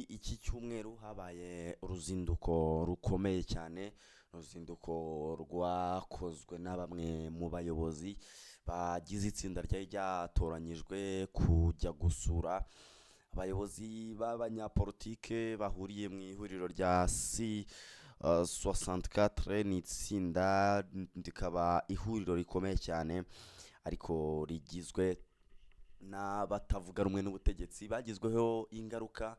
iki cyumweru habaye uruzinduko rukomeye cyane, uruzinduko rwakozwe na bamwe mu bayobozi bagize itsinda ryari ryatoranyijwe kujya gusura abayobozi b'abanyapolitike bahuriye mu ihuriro rya C64. Ni itsinda rikaba ihuriro rikomeye cyane ariko rigizwe n'abatavuga rumwe n'ubutegetsi bagizweho ingaruka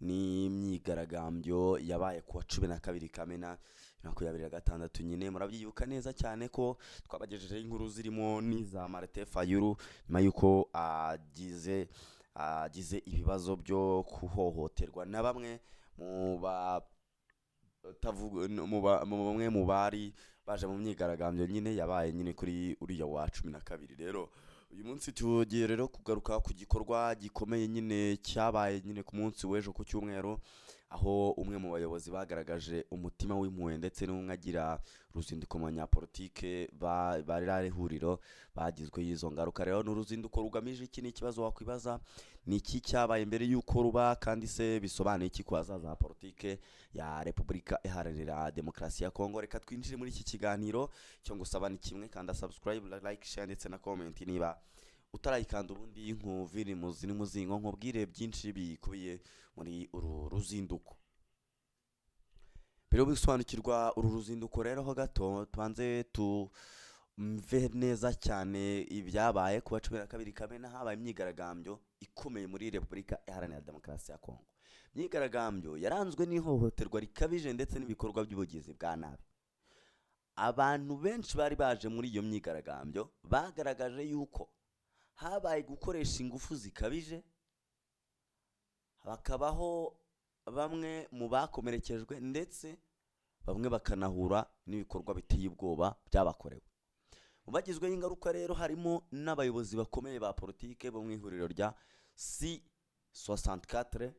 n'imyigaragambyo yabaye kuwa 12 Kamena 2026. Nyine murabyibuka neza cyane ko twabagejejeho inkuru zirimo n'iza Martin Fayulu nyuma yuko agize ibibazo byo kuhohoterwa na bamwe mu bamwe mu bari baje mu myigaragambyo nyine yabaye nyine kuri uriya wa 12. Rero uyu munsi tugiye rero kugaruka ku gikorwa gikomeye nyine cyabaye nyine ku munsi w'ejo ku cyumweru, aho umwe mu bayobozi bagaragaje umutima w'impuhwe ndetse n'umwagira ruzinduko mu banyapolitike bari ari huriro bagizwe y'izo ngaruka. Rero n'uruzinduko rugamije iki? Ni ikibazo wakwibaza, ni iki cyabaye mbere y'uko ruba, kandi se bisobanuye iki ku hazaza ha politike ya Repubulika Iharanira Demokarasi ya Kongo? Reka twinjire muri iki kiganiro, cyo ngusaba ni kimwe, kanda subscribe, like, share ndetse na comment niba utarayikanda, ubundi nkuvire muzingo nkubwire byinshi bikubiye muri uru ruzinduko. Mbere yo gusobanukirwa uru ruzinduko rero ho gato tubanze tumve neza cyane ibyabaye kuwa 12 Kamena. Habaye imyigaragambyo ikomeye muri Repubulika Iharanira Demokarasi ya Kongo. Imyigaragambyo yaranzwe n'ihohoterwa rikabije ndetse n'ibikorwa by'ubugizi bwa nabi. Abantu benshi bari baje muri iyo myigaragambyo bagaragaje yuko habaye gukoresha ingufu zikabije, bakabaho bamwe mu bakomerekejwe ndetse bamwe bakanahura n'ibikorwa biteye ubwoba byabakorewe. Mu bagizweho ingaruka rero harimo n'abayobozi bakomeye ba politike bo mu ihuriro rya C64.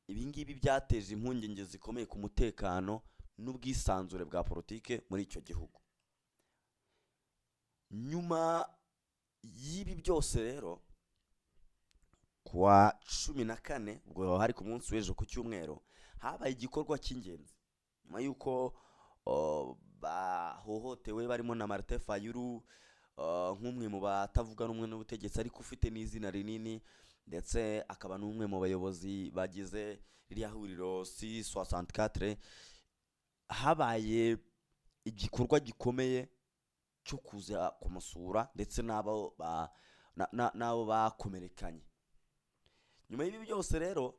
Ibi ngibi byateje impungenge zikomeye ku mutekano n'ubwisanzure bwa politike muri icyo gihugu. Nyuma y'ibi byose rero kuwa 14, ubwo hari ku munsi w'ejo ku cyumweru, habaye igikorwa cy'ingenzi nyuma yuko bahohotewe barimo na Martin Fayulu, nk'umwe mu batavuga rumwe n'ubutegetsi ariko ufite n'izina rinini, ndetse akaba n'umwe mu bayobozi bagize ririya huriro C64. Habaye igikorwa gikomeye cyo kuza kumusura ndetse n'abo bakomerekanye. Nyuma y'ibi byose rero,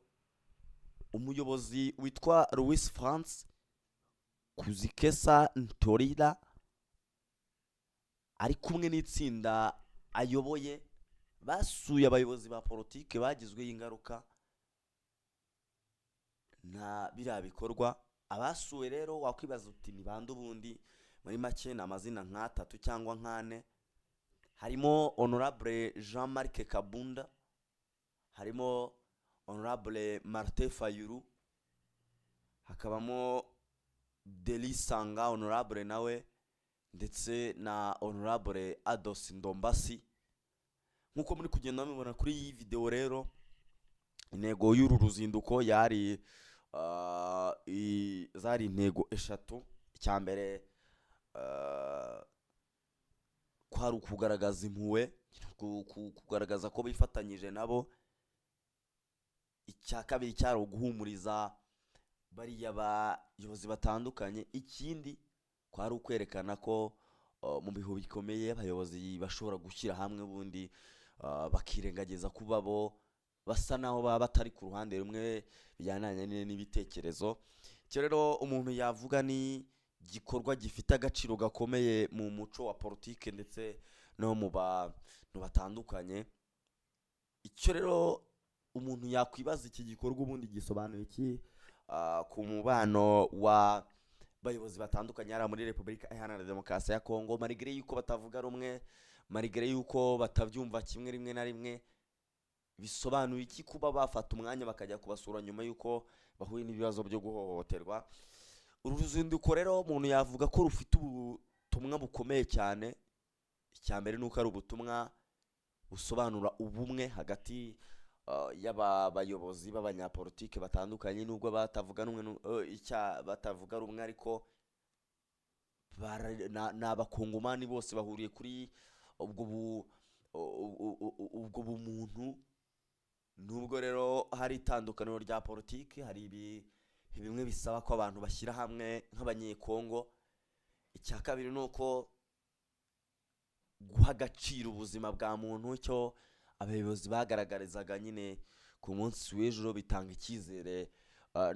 umuyobozi witwa Louis France Kuzikesa Ntorila ari kumwe n'itsinda ayoboye basuye abayobozi ba politike bagizweho ingaruka na biriya bikorwa. Abasuwe rero wakwibaza uti ni bande? Ubundi muri make ni amazina nk'atatu cyangwa nk'ane. Harimo Honorable Jean-Marc Kabunda, harimo Honorable Martin Fayulu, hakabamo Delis Sanga Honorable nawe, ndetse na Honorable Ados Ndombasi. Nkuko muri kugenda mubibona kuri iyi video rero, intego y'uru ruzinduko zari intego eshatu. Icya mbere kwari ukugaragaza impuhwe, kugaragaza ko bifatanyije nabo. Icya kabiri cyari uguhumuriza bariya bayobozi batandukanye. Ikindi kwari ukwerekana ko mu bihu bikomeye abayobozi bashobora gushyira hamwe, ubundi bakirengagiza kuba bo basa naho baba batari ku ruhande rumwe bijyanye n'ibitekerezo. Icyo rero umuntu yavuga ni gikorwa gifite agaciro gakomeye mu muco wa politike ndetse no mu bantu batandukanye. Icyo rero umuntu yakwibaza, iki gikorwa ubundi gisobanuye iki ku mubano wa bayobozi batandukanye hariya muri Repubulika Iharanira Demokarasi ya Kongo, malgré yuko batavuga rumwe, malgré yuko batabyumva kimwe rimwe na rimwe. Bisobanuye iki kuba bafata umwanya bakajya kubasura nyuma yuko bahuye n'ibibazo byo guhohoterwa? Uru ruzinduko rero umuntu yavuga ko rufite ubutumwa bukomeye cyane. Icya mbere nuko ari ubutumwa busobanura ubumwe hagati y'aba bayobozi b'abanyapolitike batandukanye nubwo batavuga rumwe batavuga rumwe ariko ni abakongomani bose bahuriye kuri ubwo ubwo bumuntu. Nubwo rero hari itandukaniro rya politiki, hari bimwe bisaba ko abantu bashyira hamwe nk'abanyekongo. Icya kabiri ni uko guha agaciro ubuzima bwa muntu, cyo abayobozi bagaragarizaga nyine ku munsi w'ejo, bitanga icyizere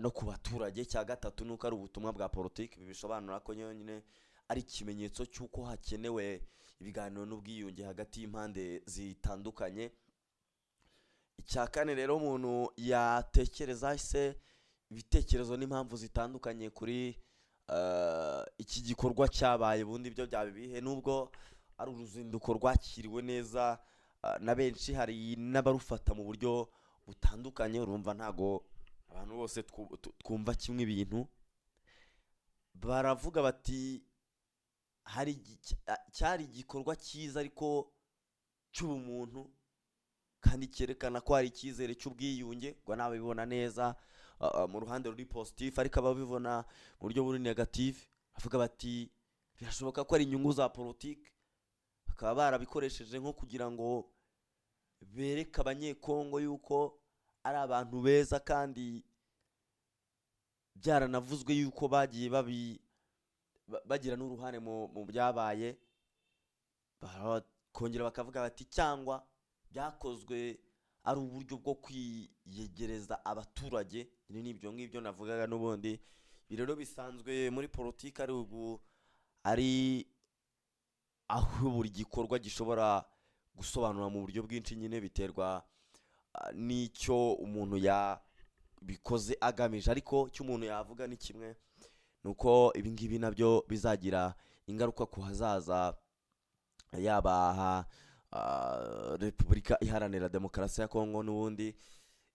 no ku baturage. Icya gatatu ni uko ari ubutumwa bwa politiki, bisobanura ko nyine ari ikimenyetso cy'uko hakenewe ibiganiro n'ubwiyunge hagati y'impande zitandukanye. Icya kane rero umuntu yatekereza se ibitekerezo n'impamvu zitandukanye kuri iki gikorwa cyabaye. Ubundi byo byaba ibihe, nubwo ari uruzinduko rwakiriwe neza na benshi, hari n'abarufata mu buryo butandukanye. Urumva ntago abantu bose twumva kimwe ibintu. Baravuga bati cyari igikorwa cyiza ariko cy'ubumuntu, kandi cyerekana ko hari icyizere cy'ubwiyunge. Ngo nawe bibona neza mu ruhande ruri positif, ariko ababibona mu buryo buri negative bavuga bati birashoboka ko ari inyungu za politiki, bakaba barabikoresheje nko kugira ngo bereke abanyekongo yuko ari abantu beza, kandi byaranavuzwe yuko bagiye bagira n'uruhare mu byabaye. Kongera bakavuga bati cyangwa byakozwe ari uburyo bwo kwiyegereza abaturage. N'ibyo ngibyo navugaga n'ubundi. Ibi rero bisanzwe muri politiki ari aho buri gikorwa gishobora gusobanura mu buryo bwinshi, nyine biterwa n'icyo umuntu yabikoze agamije. Ariko icyo umuntu yavuga ni kimwe, ni uko ibi ngibi nabyo bizagira ingaruka ku hazaza, yaba Repubulika Iharanira Demokarasi ya Kongo. N'ubundi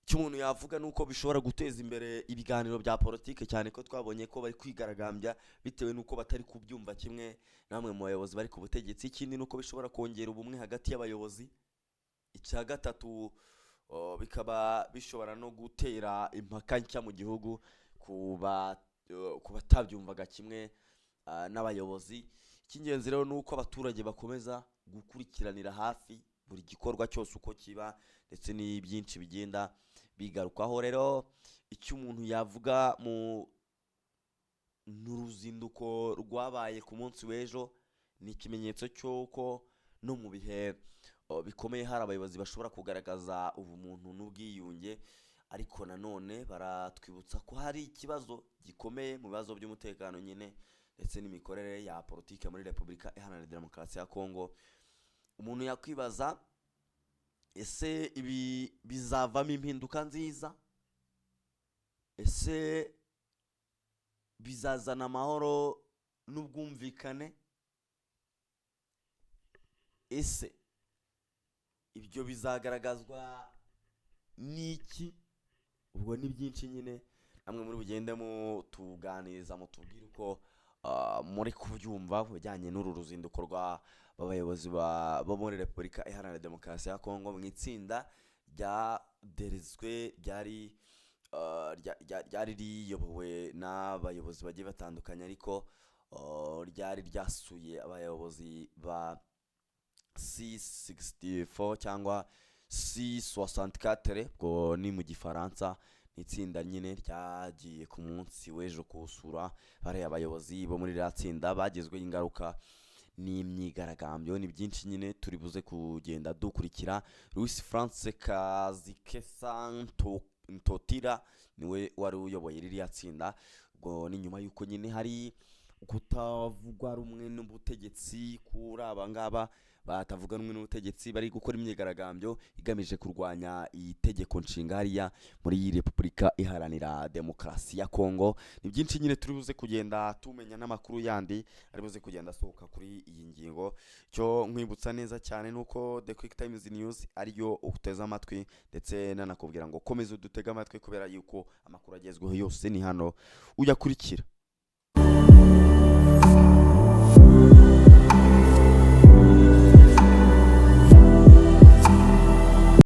icyo umuntu yavuga ni uko bishobora guteza imbere ibiganiro bya politiki, cyane ko twabonye ko bari kwigaragambya bitewe n'uko batari kubyumva kimwe namwe mu bayobozi bari ku butegetsi. Ikindi ni uko bishobora kongera ubumwe hagati y'abayobozi. Icya gatatu bikaba bishobora no gutera impaka nshya mu gihugu ku batabyumvaga kimwe n'abayobozi. Icy'ingenzi rero ni uko abaturage bakomeza gukurikiranira hafi buri gikorwa cyose uko kiba, ndetse n'ibyinshi bigenda bigarukaho. Rero icyo umuntu yavuga mu ruzinduko rwabaye ku munsi w'ejo, ni ikimenyetso cy'uko no mu bihe bikomeye hari abayobozi bashobora kugaragaza ubumuntu n'ubwiyunge. Ariko nanone baratwibutsa ko hari ikibazo gikomeye mu bibazo by'umutekano nyine, ndetse n'imikorere ya politiki muri Repubulika Iharanira Demokarasi ya Kongo. Umuntu yakwibaza, ese ibi bizavamo impinduka nziza? Ese bizazana amahoro n'ubwumvikane? Ese ibyo bizagaragazwa n'iki? Ubwo ni byinshi nyine, namwe muri bugende mutuganiriza, mutubwire uko muri kubyumva bijyanye n'uru ruzinduko rw'abayobozi bo muri Repubulika Iharanira Demokarasi ya Kongo mu itsinda ryaderezwe ryari riyobowe n'abayobozi bagiye batandukanye, ariko ryari ryasuye abayobozi ba C64 cyangwa C64, ubwo ni mu gifaransa. Itsinda nyine ryagiye ku munsi w'ejo kusura bariya abayobozi bo muri rya tsinda bagizweho ingaruka n'imyigaragambyo. Ni byinshi nyine turi buze kugenda dukurikira. Luis France Kazikesa Ntotira niwe wari uyoboye ririya tsinda. Ubwo ni nyuma y'uko nyine hari kutavugwa rumwe n'ubutegetsi kuri aba ngaba batavuga rumwe n'ubutegetsi, bari gukora imyigaragambyo igamije kurwanya itegeko nshinga hariya muri Repubulika Iharanira Demokarasi ya Kongo. Ni byinshi nyine turi buze kugenda tumenya n'amakuru yandi ari buze kugenda asohoka kuri iyi ngingo. Cyo nkwibutsa neza cyane nuko The Quick Times News ariyo uteze amatwi, ndetse nanakubwira ngo komeza udutega amatwi, kubera yuko amakuru agezweho yose ni hano uyakurikira.